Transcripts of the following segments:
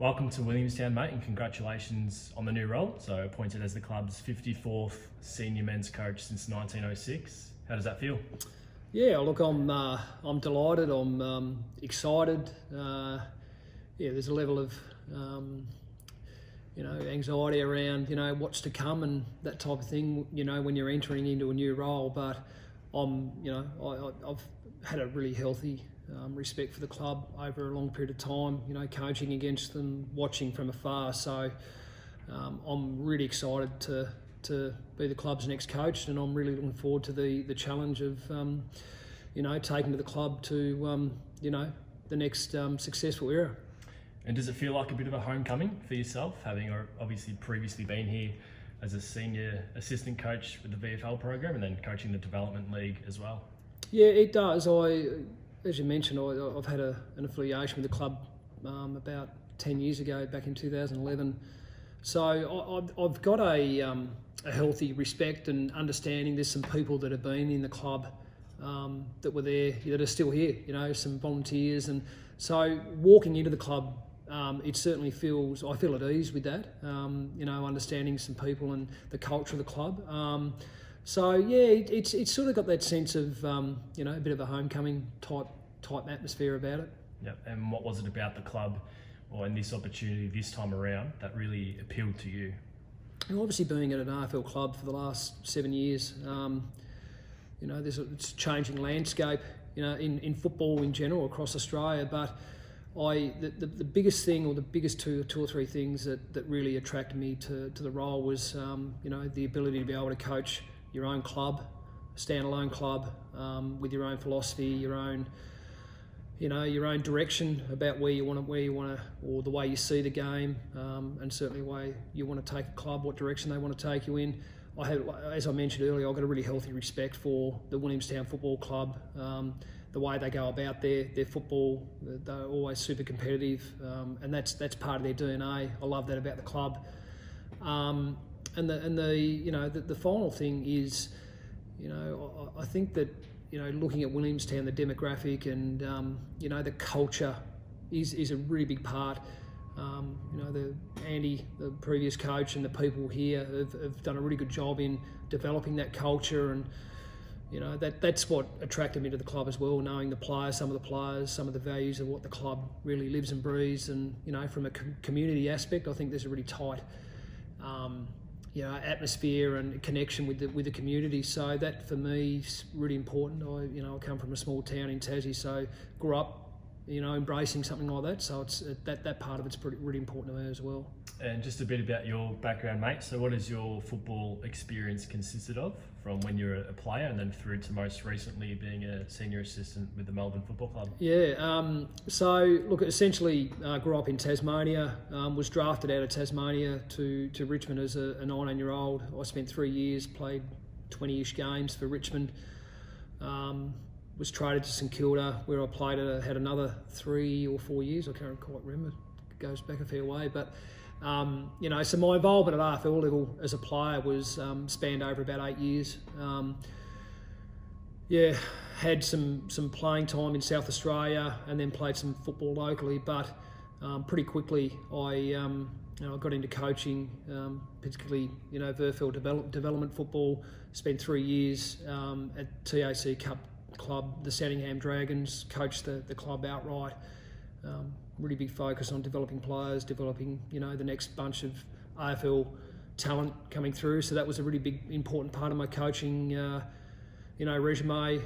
Welcome to Williamstown, mate, and congratulations on the new role. So appointed as the club's 54th senior men's coach since 1906. How does that feel? Yeah, look, I'm delighted. I'm excited. There's a level of anxiety around what's to come and that type of thing. When you're entering into a new role, but I've had a really healthy respect for the club over a long period of time. Coaching against them, watching from afar. So I'm really excited to be the club's next coach, and I'm really looking forward to the challenge of taking to the club to the next successful era. And does it feel like a bit of a homecoming for yourself, having obviously previously been here as a senior assistant coach with the VFL program and then coaching the development league as well? Yeah, it does. As you mentioned, I've had an affiliation with the club about 10 years ago, back in 2011. So I've got a healthy respect and understanding. There's some people that have been in the club that were there, that are still here, some volunteers. And so walking into the club, it certainly I feel at ease with that, understanding some people and the culture of the club. It's sort of got that sense of, a bit of a homecoming type atmosphere about it. Yep. And what was it about the club or in this opportunity this time around that really appealed to you? And obviously being at an AFL club for the last 7 years, it's a changing landscape, in football in general across Australia. But the biggest thing, or the biggest two or three things that really attracted me to the role was, the ability to be able to coach your own club, standalone club, with your own philosophy, your own direction about where you want to, or the way you see the game, and certainly the way you want to take a club, what direction they want to take you in. As I mentioned earlier, I've got a really healthy respect for the Williamstown Football Club, the way they go about their football. They're always super competitive, and that's part of their DNA. I love that about the club. The final thing is, I think that, looking at Williamstown, the demographic and the culture is a really big part. Andy, the previous coach, and the people here have done a really good job in developing that culture, and that's what attracted me to the club as well. Knowing the players, some of the values of what the club really lives and breathes, and from a community aspect, I think there's a really tight atmosphere and connection with the community. So that for me is really important. I come from a small town in Tassie, so grew up embracing something like that. So it's that part of it's really important to me as well. And just a bit about your background, mate. So what has your football experience consisted of, from when you were a player and then through to most recently being a senior assistant with the Melbourne Football Club? Yeah, so look, essentially grew up in Tasmania, was drafted out of Tasmania to Richmond as a 19-year-old. I spent 3 years, played 20-ish games for Richmond. Was traded to St Kilda, where I played had another 3 or 4 years. I can't quite remember. It goes back a fair way. But, so my involvement at AFL level as a player was spanned over about 8 years. Had some playing time in South Australia and then played some football locally. But pretty quickly I got into coaching, particularly, VFL development football. Spent 3 years at TAC Cup club, the Sandringham Dragons, coached the club outright. Really big focus on developing players, developing the next bunch of AFL talent coming through. So that was a really big important part of my coaching resume.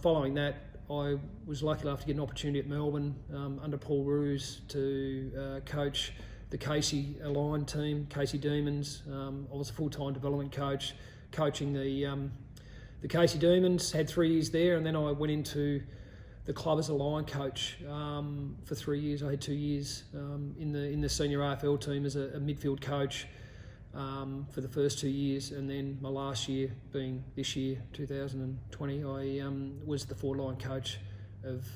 Following that, I was lucky enough to get an opportunity at Melbourne under Paul Roos to coach the Casey aligned team, Casey Demons. I was a full-time development coach, coaching the Casey Demons. Had 3 years there, and then I went into the club as a line coach for 3 years. I had 2 years in the senior AFL team as a midfield coach for the first 2 years, and then my last year, being this year, 2020, I was the forward line coach of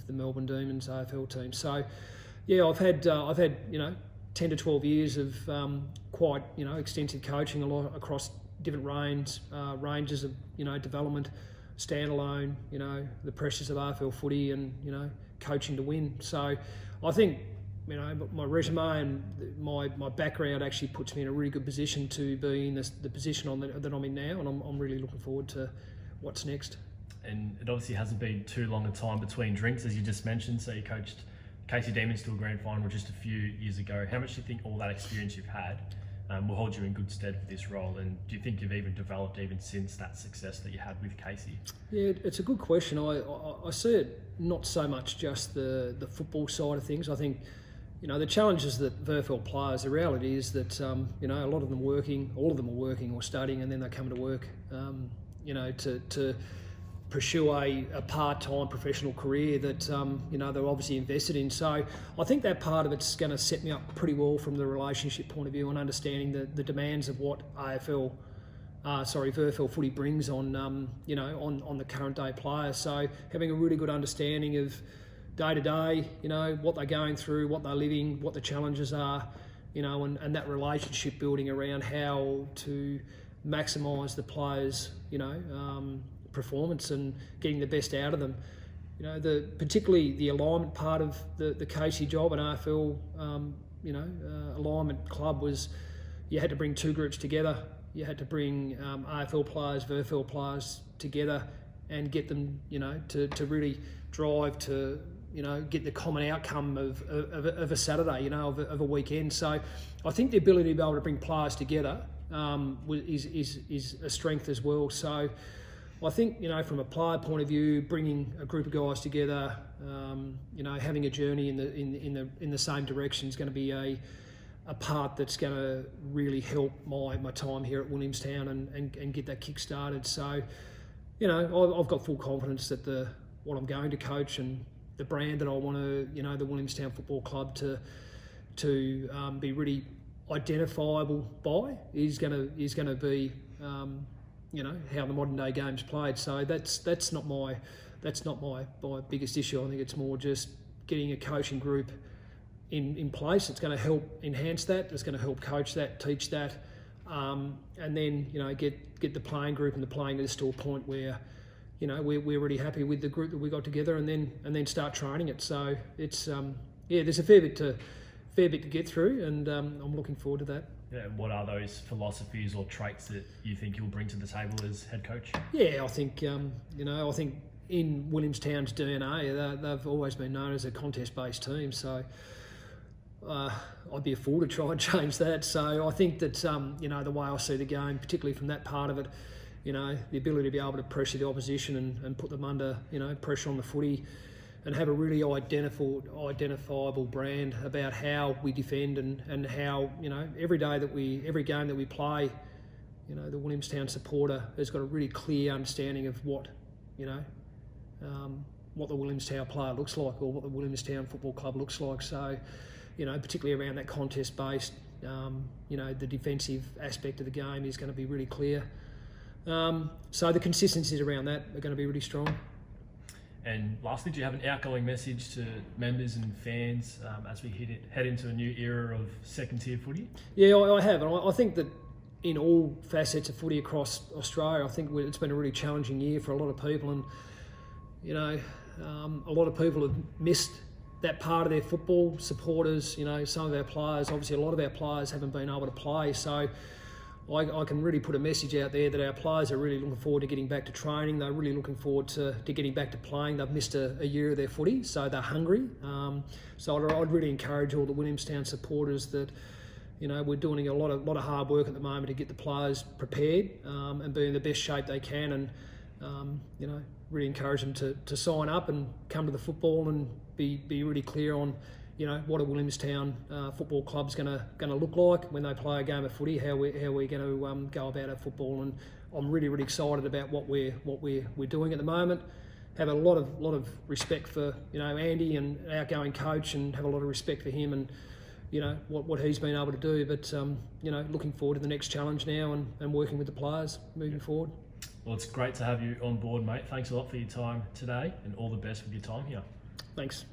the Melbourne Demons AFL team. So, yeah, I've had 10 to 12 years of quite extensive coaching, a lot across different ranges of development, standalone, the pressures of AFL footy, and coaching to win. So I think my resume and my background actually puts me in a really good position to be in the position that I'm in now, and I'm really looking forward to what's next. And it obviously hasn't been too long a time between drinks, as you just mentioned. So you coached Casey Demons to a grand final just a few years ago. How much do you think all that experience you've had will hold you in good stead for this role? And do you think you've even developed even since that success that you had with Casey? Yeah, it's a good question. I see it not so much just the football side of things. I think, the challenges that VFL players, the reality is that, a lot of them all of them are working or studying, and then they come to work, to pursue a part-time professional career that, they're obviously invested in. So I think that part of it's going to set me up pretty well from the relationship point of view and understanding the demands of what VFL footy brings on, on the current day players. So having a really good understanding of day to day, what they're going through, what they're living, what the challenges are, and that relationship building around how to maximise the players, performance and getting the best out of them. Particularly the alignment part of the Casey job and AFL, alignment club was you had to bring two groups together. You had to bring AFL players, VFL players together and get them, to really drive to, get the common outcome of a Saturday, of a weekend. So I think the ability to be able to bring players together is a strength as well. So I think, from a player point of view, bringing a group of guys together, having a journey in the same direction is going to be a part that's going to really help my time here at Williamstown and get that kick started. So, I've got full confidence that what I'm going to coach and the brand that I want to, the Williamstown Football Club to be really identifiable by is going to be, how the modern day game's played. So that's not my biggest issue. I think it's more just getting a coaching group in place. It's going to help enhance that. It's going to help coach that, teach that, and then get the playing group and the playing list to a point where we're really happy with the group that we got together, and then start training it. So it's there's a fair bit to get through, and I'm looking forward to that. Yeah, what are those philosophies or traits that you think you'll bring to the table as head coach? Yeah, I think I think in Williamstown's DNA, they've always been known as a contest-based team. So I'd be a fool to try and change that. So I think that the way I see the game, particularly from that part of it, the ability to be able to pressure the opposition and put them under pressure on the footy, and have a really identifiable brand about how we defend and how every game that we play, the Williamstown supporter has got a really clear understanding of what the Williamstown player looks like, or what the Williamstown Football Club looks like. So, particularly around that contest-based, the defensive aspect of the game is going to be really clear. So the consistencies around that are going to be really strong. And lastly, do you have an outgoing message to members and fans as we head into a new era of second-tier footy? Yeah, I have. And I think that in all facets of footy across Australia, I think it's been a really challenging year for a lot of people. And, a lot of people have missed that part of their football. Supporters, some of our players, obviously a lot of our players haven't been able to play. So I can really put a message out there that our players are really looking forward to getting back to training. They're really looking forward to getting back to playing. They've missed a year of their footy, so they're hungry. So I'd really encourage all the Williamstown supporters that, we're doing a lot of hard work at the moment to get the players prepared and be in the best shape they can, and really encourage them to sign up and come to the football and be really clear on what a Williamstown Football Club's going to look like when they play a game of footy, how we're going to go about our football. And I'm really excited about what we're doing at the moment. Have a lot of respect for Andy and our outgoing coach, and have a lot of respect for him and what he's been able to do. But looking forward to the next challenge now and working with the players moving forward. Well, it's great to have you on board, mate. Thanks a lot for your time today, and all the best with your time here. Thanks.